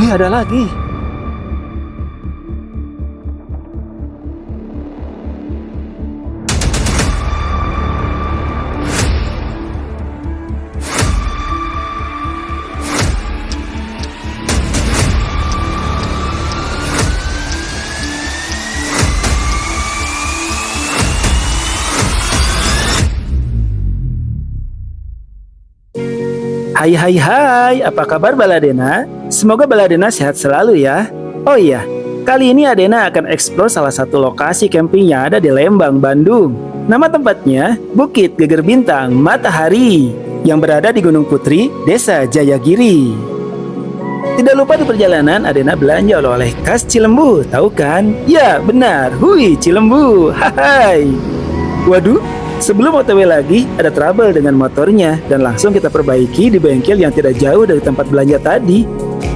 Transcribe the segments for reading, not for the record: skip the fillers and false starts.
ada lagi. Hai, apa kabar Baladena? Semoga Baladena sehat selalu ya. Oh iya, kali ini Adena akan eksplor salah satu lokasi camping yang ada di Lembang, Bandung. Nama tempatnya Bukit Geger Bintang Matahari yang berada di Gunung Putri, Desa Jayagiri. Tidak lupa di perjalanan Adena belanja oleh-oleh khas Cilembu, tahu kan? Ya benar, hui Cilembu, hai. Waduh, sebelum OTW lagi, ada trouble dengan motornya dan langsung kita perbaiki di bengkel yang tidak jauh dari tempat belanja tadi.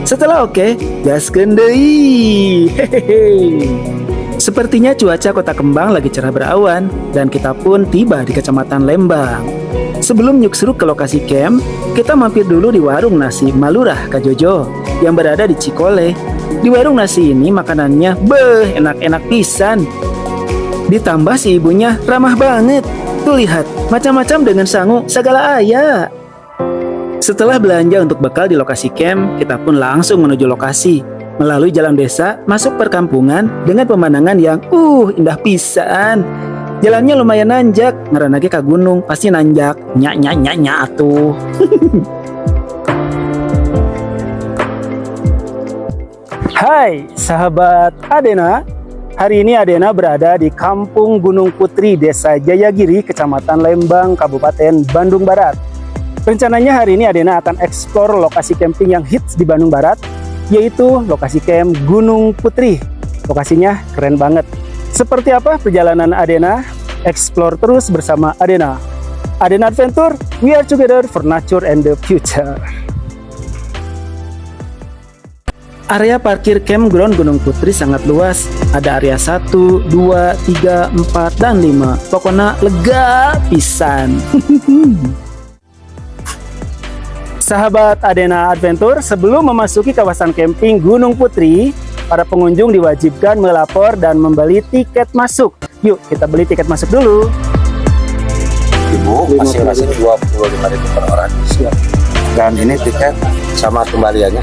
Setelah oke, gaskeun deui. Hehehe. Sepertinya cuaca Kota Kembang lagi cerah berawan dan kita pun tiba di Kecamatan Lembang. Sebelum nyuksruk ke lokasi camp, kita mampir dulu di warung nasi Malurah Kak Jojo yang berada di Cikole. Di warung nasi ini makanannya enak-enak pisan. Ditambah si ibunya ramah banget. Tuh lihat, macam-macam dengan sangu segala aya. Setelah belanja untuk bekal di lokasi camp, kita pun langsung menuju lokasi. Melalui jalan desa, masuk perkampungan dengan pemandangan yang indah pisan. Jalannya lumayan nanjak, ngaranage ka gunung, pasti nanjak. Nya atuh. Hai, sahabat Adena. Hari ini Adena berada di Kampung Gunung Putri, Desa Jayagiri, Kecamatan Lembang, Kabupaten Bandung Barat. Rencananya hari ini Adena akan eksplor lokasi camping yang hits di Bandung Barat, yaitu lokasi camp Gunung Putri. Lokasinya keren banget. Seperti apa perjalanan Adena? Explore terus bersama Adena. Adena Adventure, we are together for nature and the future. Area parkir campground Gunung Putri sangat luas. Ada area 1, 2, 3, 4, dan 5. Pokoknya lega pisan. Sahabat Adena Adventure, sebelum memasuki kawasan camping Gunung Putri, para pengunjung diwajibkan melapor dan membeli tiket masuk. Yuk, kita beli tiket masuk dulu. Ibu, masing-masing 25.000 per orang. Siap. Dan ini tiket sama kembaliannya.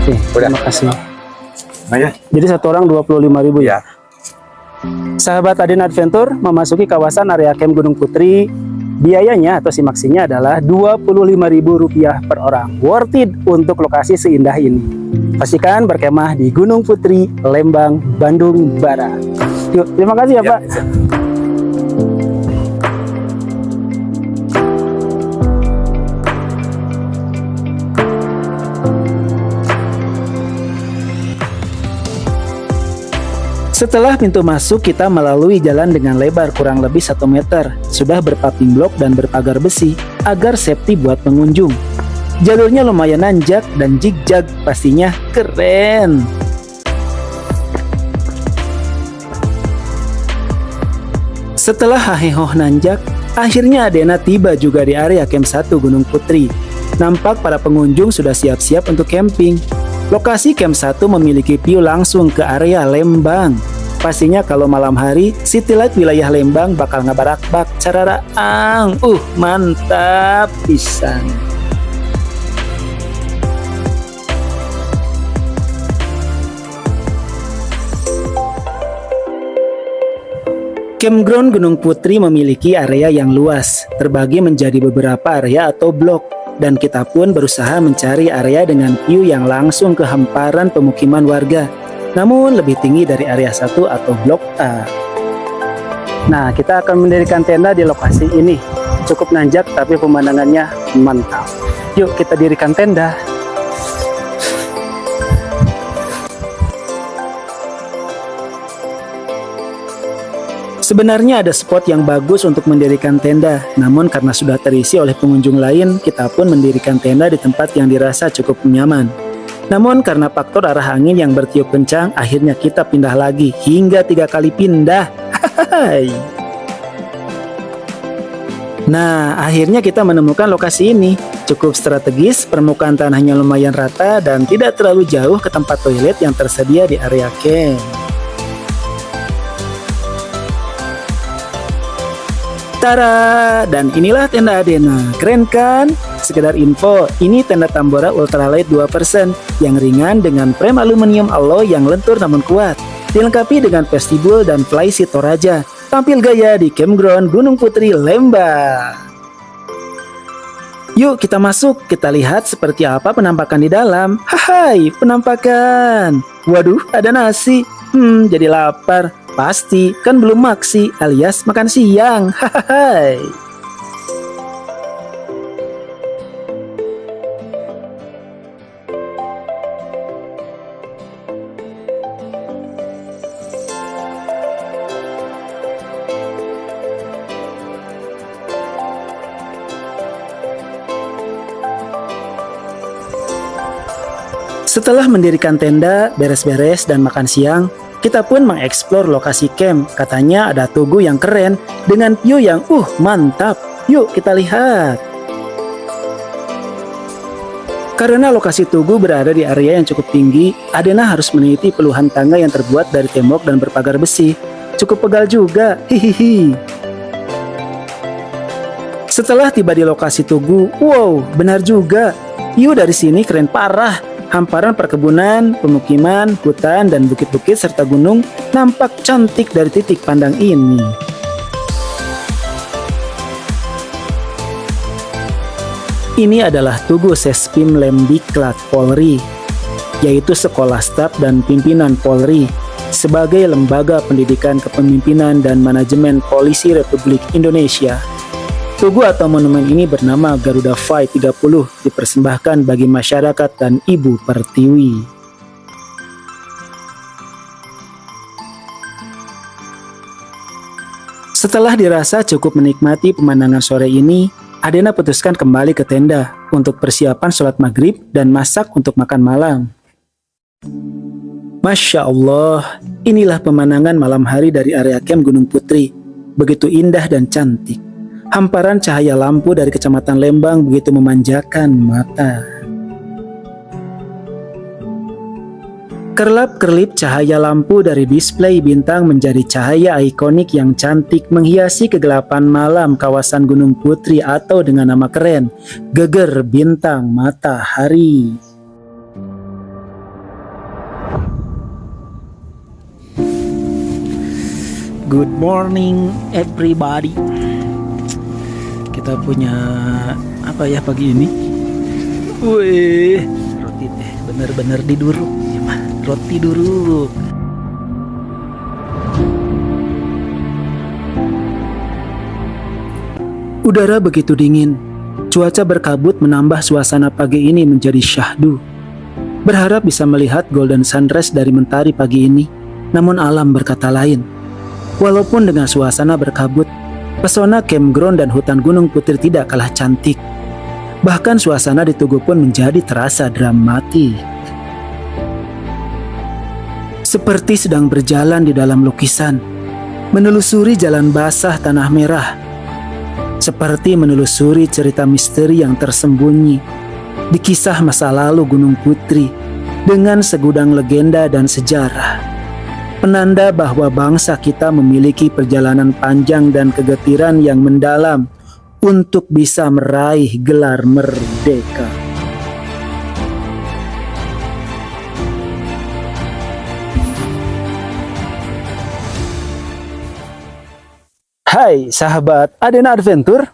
Oke, Udah. terima kasih. Nah ya. Jadi satu orang 25.000 ya. Ya. Sahabat Adena Adventure memasuki kawasan area camp Gunung Putri. Biayanya atau simaksinya adalah Rp25.000 per orang. Worth it untuk lokasi seindah ini. Pastikan berkemah di Gunung Putri, Lembang, Bandung Barat. Yuk, terima kasih ya, Pak. Setelah pintu masuk, kita melalui jalan dengan lebar kurang lebih 1 meter. Sudah berpaving blok dan berpagar besi agar safety buat pengunjung. Jalurnya lumayan nanjak dan zigzag, pastinya keren. Setelah hahehoh nanjak, akhirnya Adena tiba juga di area camp 1 Gunung Putri. Nampak para pengunjung sudah siap-siap untuk camping. Lokasi camp 1 memiliki view langsung ke area Lembang. Pastinya kalau malam hari, city light wilayah Lembang bakal ngabarak-bak cararaang. Mantap pisan. Campground Gunung Putri memiliki area yang luas, terbagi menjadi beberapa area atau blok. Dan kita pun berusaha mencari area dengan view yang langsung ke hamparan pemukiman warga, namun lebih tinggi dari area 1 atau blok A. Nah, kita akan mendirikan tenda di lokasi ini. Cukup nanjak tapi pemandangannya mantap. Yuk kita dirikan tenda. Sebenarnya ada spot yang bagus untuk mendirikan tenda, namun karena sudah terisi oleh pengunjung lain, kita pun mendirikan tenda di tempat yang dirasa cukup nyaman. Namun karena faktor arah angin yang bertiup kencang, akhirnya kita pindah lagi, hingga 3 kali pindah. Nah, akhirnya kita menemukan lokasi ini. Cukup strategis, permukaan tanahnya lumayan rata dan tidak terlalu jauh ke tempat toilet yang tersedia di area camp. Tara! Dan inilah tenda Adena. Keren kan? Sekedar info, ini tenda Tambora Ultralight 2% yang ringan dengan frame aluminium alloy yang lentur namun kuat. Dilengkapi dengan vestibul dan flyseat Toraja. Tampil gaya di Campground Gunung Putri, Lembang. Yuk kita masuk, kita lihat seperti apa penampakan di dalam. Hai, penampakan. Waduh, ada nasi. Jadi lapar. Pasti, kan belum maksi alias makan siang. Hai. Setelah mendirikan tenda, beres-beres dan makan siang, kita pun mengeksplor lokasi camp. Katanya ada tugu yang keren dengan view yang mantap. Yuk kita lihat. Karena lokasi tugu berada di area yang cukup tinggi, Adena harus meniti puluhan tangga yang terbuat dari tembok dan berpagar besi. Cukup pegal juga, hihihi. Setelah tiba di lokasi tugu, wow, benar juga. View dari sini keren parah. Hamparan perkebunan, pemukiman, hutan, dan bukit-bukit serta gunung nampak cantik dari titik pandang ini. Ini adalah Tugu Sespim Lemdiklat Polri, yaitu Sekolah Staf dan Pimpinan Polri, sebagai lembaga pendidikan kepemimpinan dan manajemen Polisi Republik Indonesia. Tugu atau monumen ini bernama Garuda Fight 30, dipersembahkan bagi masyarakat dan Ibu Pertiwi. Setelah dirasa cukup menikmati pemandangan sore ini, Adena putuskan kembali ke tenda untuk persiapan sholat maghrib dan masak untuk makan malam. Masya Allah, inilah pemandangan malam hari dari area camp Gunung Putri. Begitu indah dan cantik. Hamparan cahaya lampu dari Kecamatan Lembang begitu memanjakan mata. Kerlap-kerlip cahaya lampu dari display bintang menjadi cahaya ikonik yang cantik menghiasi kegelapan malam kawasan Gunung Putri atau dengan nama keren, Geger Bintang Matahari. Good morning everybody. Kita punya apa ya pagi ini? Wih, roti teh bener-bener diduruk ya mah, roti duruk. Udara begitu dingin, cuaca berkabut menambah suasana pagi ini menjadi syahdu. Berharap bisa melihat golden sunrise dari mentari pagi ini, namun alam berkata lain. Walaupun dengan suasana berkabut, pesona campground dan hutan Gunung Putri tidak kalah cantik. Bahkan suasana di Tugu pun menjadi terasa dramatik. Seperti sedang berjalan di dalam lukisan, menelusuri jalan basah tanah merah. Seperti menelusuri cerita misteri yang tersembunyi di kisah masa lalu Gunung Putri dengan segudang legenda dan sejarah. Penanda bahwa bangsa kita memiliki perjalanan panjang dan kegetiran yang mendalam untuk bisa meraih gelar merdeka. Hai sahabat Adena Adventure,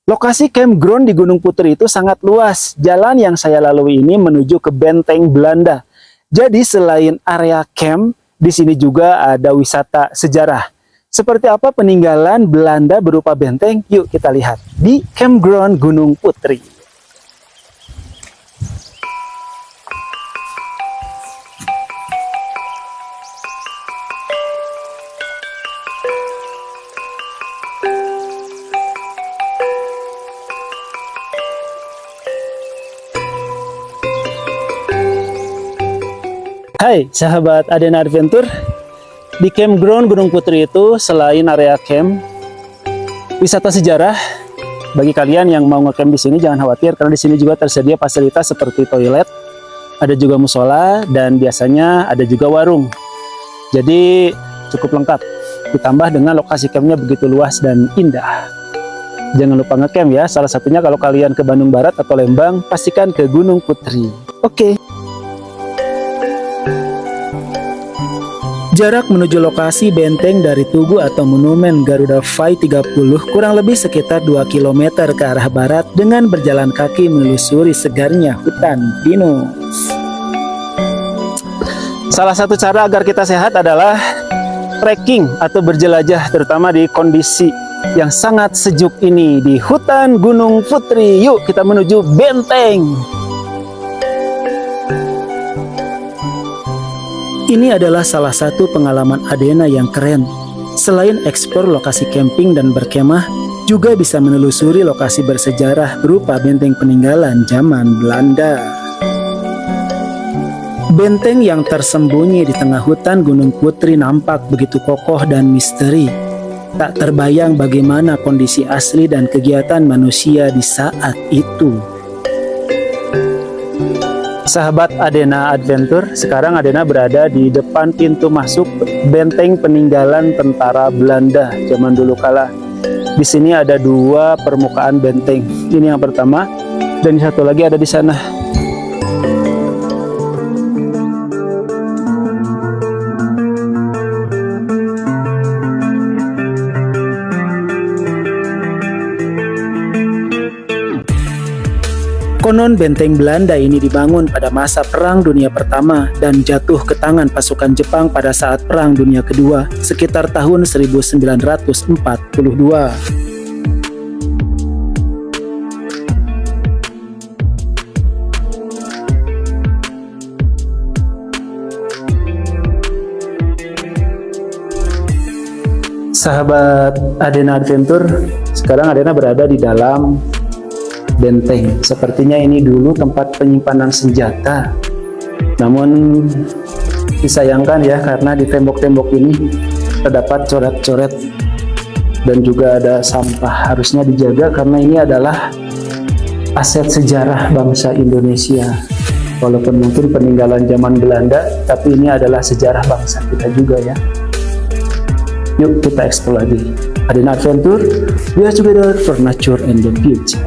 lokasi campground di Gunung Putri itu sangat luas. Jalan yang saya lalui ini menuju ke Benteng Belanda. Jadi selain area camp, di sini juga ada wisata sejarah. Seperti apa peninggalan Belanda berupa benteng? Yuk kita lihat di Campground Gunung Putri. Hai sahabat Adena Adventure, di Campground Gunung Putri itu selain area camp, wisata sejarah, bagi kalian yang mau ngecamp di sini jangan khawatir karena di sini juga tersedia fasilitas seperti toilet, ada juga musola dan biasanya ada juga warung. Jadi cukup lengkap. Ditambah dengan lokasi campnya begitu luas dan indah. Jangan lupa ngecamp ya. Salah satunya kalau kalian ke Bandung Barat atau Lembang, pastikan ke Gunung Putri. Oke. Jarak menuju lokasi benteng dari Tugu atau Monumen Garuda Vai 30 kurang lebih sekitar 2 km ke arah barat dengan berjalan kaki menelusuri segarnya hutan pinus. Salah satu cara agar kita sehat adalah trekking atau berjelajah terutama di kondisi yang sangat sejuk ini di hutan Gunung Putri. Yuk kita menuju benteng. Ini adalah salah satu pengalaman Adena yang keren. Selain eksplor lokasi camping dan berkemah, juga bisa menelusuri lokasi bersejarah berupa benteng peninggalan zaman Belanda. Benteng yang tersembunyi di tengah hutan Gunung Putri nampak begitu kokoh dan misteri. Tak terbayang bagaimana kondisi asli dan kegiatan manusia di saat itu. Sahabat Adena Adventure, sekarang Adena berada di depan pintu masuk benteng peninggalan tentara Belanda zaman dulu kala. Di sini ada 2 permukaan benteng. Ini yang pertama dan satu lagi ada di sana. Konon benteng Belanda ini dibangun pada masa Perang Dunia Pertama dan jatuh ke tangan pasukan Jepang pada saat Perang Dunia Kedua sekitar tahun 1942. Sahabat Adena Adventure, sekarang Adena berada di dalam benteng. Sepertinya ini dulu tempat penyimpanan senjata. Namun disayangkan ya karena di tembok-tembok ini terdapat coret-coret dan juga ada sampah. Harusnya dijaga karena ini adalah aset sejarah bangsa Indonesia. Walaupun mungkin peninggalan zaman Belanda, tapi ini adalah sejarah bangsa kita juga ya. Yuk kita eksplor lagi. Adena Adventure, we are together for nature and the future.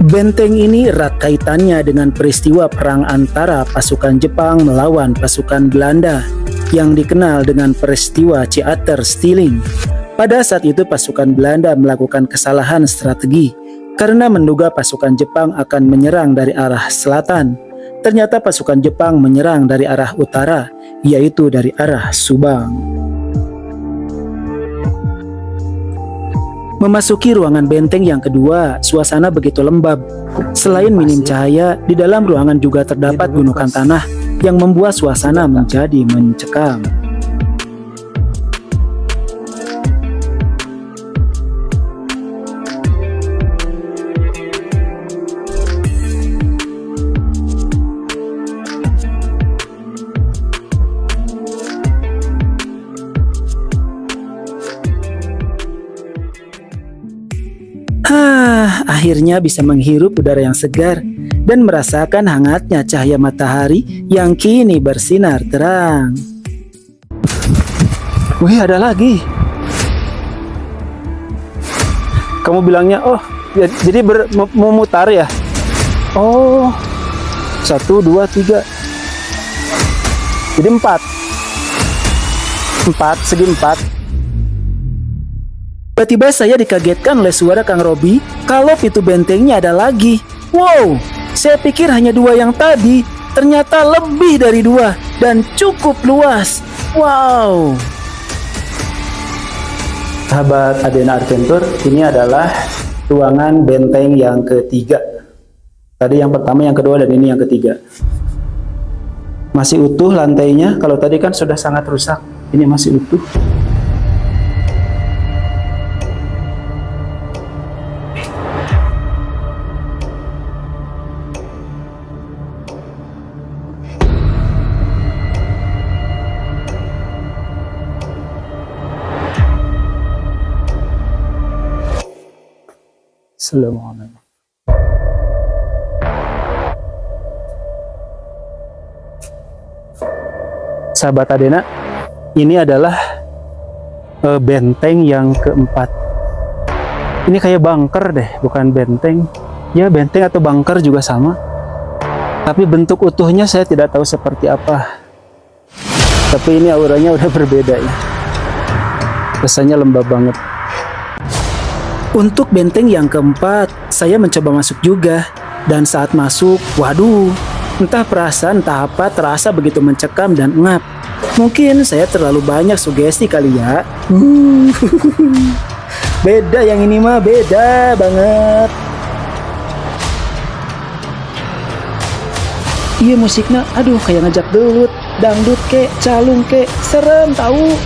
Benteng ini erat kaitannya dengan peristiwa perang antara pasukan Jepang melawan pasukan Belanda yang dikenal dengan peristiwa Theater Stilling. Pada saat itu pasukan Belanda melakukan kesalahan strategi karena menduga pasukan Jepang akan menyerang dari arah selatan. Ternyata pasukan Jepang menyerang dari arah utara, yaitu dari arah Subang. Memasuki ruangan benteng yang kedua, suasana begitu lembab. Selain minim cahaya, di dalam ruangan juga terdapat gunungan tanah yang membuat suasana menjadi mencekam. Akhirnya bisa menghirup udara yang segar dan merasakan hangatnya cahaya matahari yang kini bersinar terang. Wih, ada lagi. Kamu bilangnya, oh, ya, jadi memutar ya? Oh, 1, 2, 3. Jadi 4. 4, segi 4. Tiba-tiba saya dikagetkan oleh suara Kang Robi kalau pintu bentengnya ada lagi. Wow, saya pikir hanya 2 yang tadi, ternyata lebih dari 2 dan cukup luas. Wow. Sahabat Adena Adventure, ini adalah ruangan benteng yang ketiga. Tadi yang pertama, yang kedua, dan ini yang ketiga. Masih utuh lantainya, kalau tadi kan sudah sangat rusak, ini masih utuh. Assalamualaikum. Sahabat Adena, ini adalah benteng yang keempat. Ini kayak bunker deh, bukan benteng. Ya, benteng atau bunker juga sama. Tapi bentuk utuhnya saya tidak tahu seperti apa. Tapi ini auranya udah berbeda ya. Kesannya lembab banget. Untuk benteng yang keempat, saya mencoba masuk juga. Dan saat masuk, waduh, entah perasaan, entah apa, terasa begitu mencekam dan ngap. Mungkin saya terlalu banyak sugesti kali ya. Beda yang ini mah, beda banget. Iya musiknya, aduh kayak ngajak gelut, dangdut kek, calung kek, serem tahu.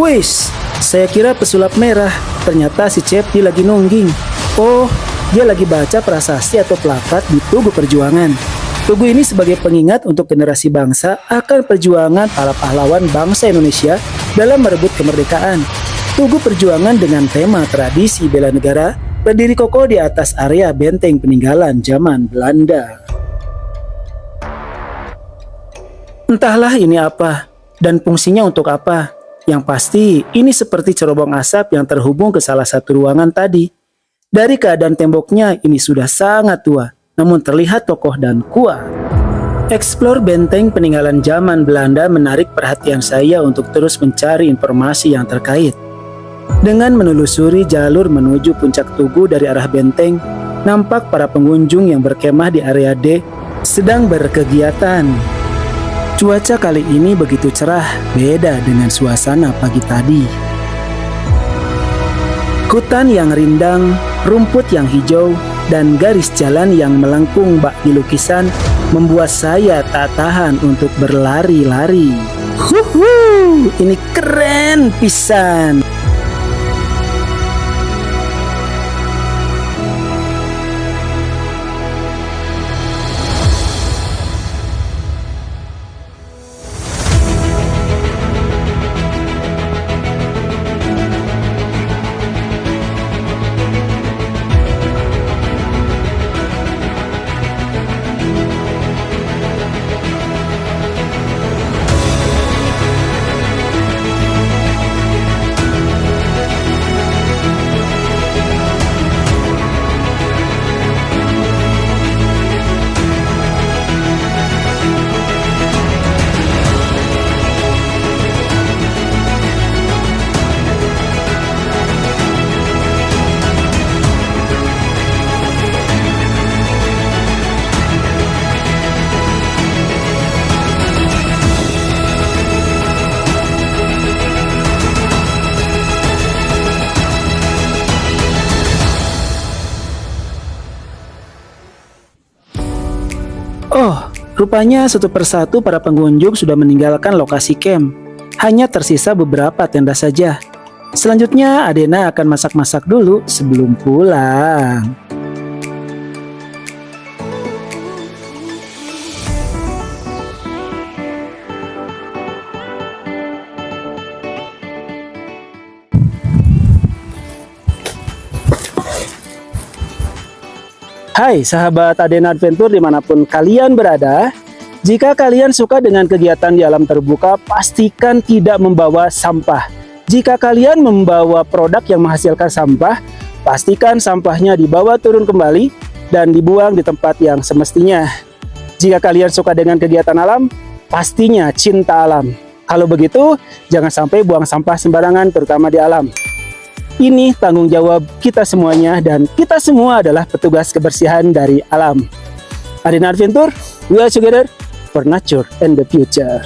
Wis, saya kira pesulap merah, ternyata si Cepi lagi nungging. Oh, dia lagi baca prasasti atau plakat di Tugu Perjuangan. Tugu ini sebagai pengingat untuk generasi bangsa akan perjuangan para pahlawan bangsa Indonesia dalam merebut kemerdekaan. Tugu Perjuangan dengan tema tradisi bela negara berdiri kokoh di atas area benteng peninggalan zaman Belanda. Entahlah ini apa dan fungsinya untuk apa. Yang pasti ini seperti cerobong asap yang terhubung ke salah satu ruangan tadi. Dari keadaan temboknya ini sudah sangat tua, namun terlihat kokoh dan kuat. Eksplor benteng peninggalan zaman Belanda menarik perhatian saya untuk terus mencari informasi yang terkait. Dengan menelusuri jalur menuju puncak tugu dari arah benteng, nampak para pengunjung yang berkemah di area D sedang berkegiatan. Cuaca kali ini begitu cerah, beda dengan suasana pagi tadi. Hutan yang rindang, rumput yang hijau, dan garis jalan yang melengkung bak di lukisan membuat saya tak tahan untuk berlari-lari. Ini keren pisan. Oh, rupanya satu persatu para pengunjung sudah meninggalkan lokasi camp. Hanya tersisa beberapa tenda saja. Selanjutnya, Adena akan masak-masak dulu sebelum pulang. Hai sahabat Adena Adventure dimanapun kalian berada. Jika kalian suka dengan kegiatan di alam terbuka, pastikan tidak membawa sampah. Jika kalian membawa produk yang menghasilkan sampah, pastikan sampahnya dibawa turun kembali dan dibuang di tempat yang semestinya. Jika kalian suka dengan kegiatan alam, pastinya cinta alam. Kalau begitu, jangan sampai buang sampah sembarangan terutama di alam. Ini tanggung jawab kita semuanya dan kita semua adalah petugas kebersihan dari alam. Adena Adventure, we are together for nature and the future.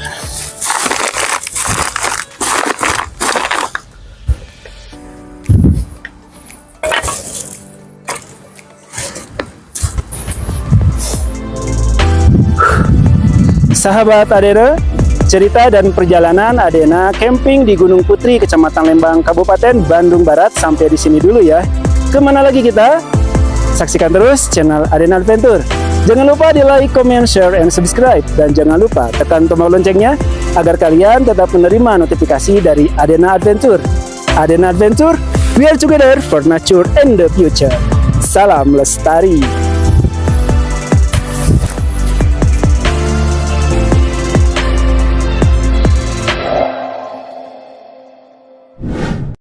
Sahabat Adena, cerita dan perjalanan Adena camping di Gunung Putri, Kecamatan Lembang, Kabupaten Bandung Barat sampai di sini dulu ya. Kemana lagi kita? Saksikan terus channel Adena Adventure. Jangan lupa di like, comment, share, and subscribe. Dan jangan lupa tekan tombol loncengnya agar kalian tetap menerima notifikasi dari Adena Adventure. Adena Adventure, we are together for nature and the future. Salam lestari.